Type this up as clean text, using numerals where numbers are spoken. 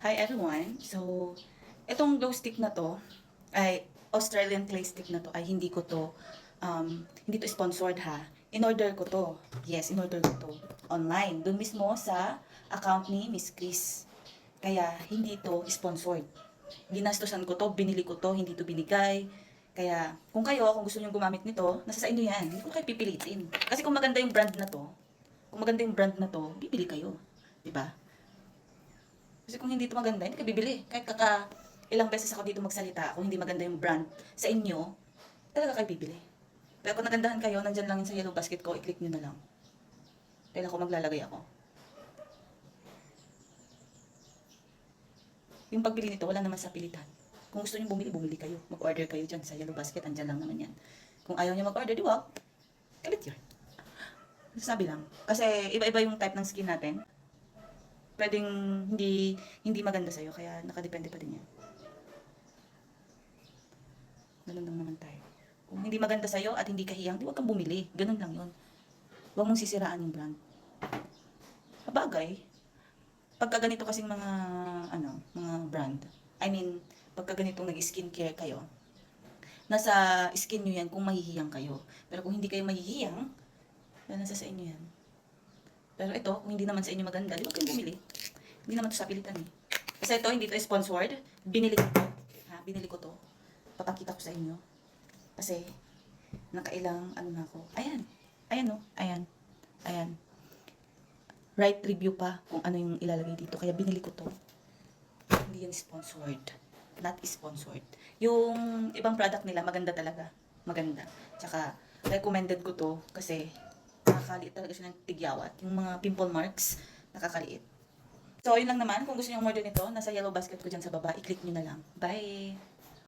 Hi everyone! So, itong glow stick na to, ay Australian clay stick na to, ay hindi to sponsored ha. In-order ko to. Yes, in-order ko to. Online. Doon mismo sa account ni Miss Chris. Kaya, hindi to sponsored. Ginastosan ko to, binili ko to, hindi to binigay. Kaya, kung gusto niyo gumamit nito, nasa sa inyo yan. Hindi ko kayo pipilitin. Kasi kung maganda yung brand na to, bibili kayo. 'Di ba? Kasi kung hindi ito maganda, hindi ka bibili. Kahit ilang beses ako dito magsalita, kung hindi maganda yung brand sa inyo, talaga kayo bibili. Pero kung nagandahan kayo, nandyan lang yun sa yellow basket ko, i-click nyo na lang. Dahil ako maglalagay ako. Yung pagbili nito, wala naman sa pilitan. Kung gusto nyo bumili, bumili kayo. Mag-order kayo dyan sa yellow basket, andyan lang naman yan. Kung ayaw nyo mag-order, di wag. Kalit yun. Sabi lang. Kasi iba-iba yung type ng skin natin. Pwedeng hindi maganda sa'yo, kaya nakadepende pa din yan. Ganun lang naman tayo. Kung hindi maganda sa'yo at hindi kahiyang, di wag kang bumili. Ganun lang yun. Huwag mong sisiraan yung brand. Sabagay, pagka ganito kasing mga brand, pagka ganitong nag-skincare kayo, nasa skin nyo yan kung mahihiyang kayo. Pero kung hindi kayo mahihiyang, nasa sa inyo yan. Pero ito, kung hindi naman sa inyo maganda, di wag kayong bumili. Hindi naman to sa pilitan eh. Kasi ito, hindi to sponsored. Binili ko to. Binili ko to. Papakita ko sa inyo. Kasi, nakailang, na ako. Ayan. Ayan o. Ayan. Ayan. Right review pa kung ano yung ilalagay dito. Kaya binili ko to. Hindi yan sponsored. Not sponsored. Yung ibang product nila, maganda talaga. Maganda. Tsaka, recommended ko to kasi nakakaliit talaga siya ng tigyawat. Yung mga pimple marks, nakakaliit. So, yun lang naman. Kung gusto niyo umorder nito, nasa yellow basket ko dyan sa baba. I-click nyo na lang. Bye!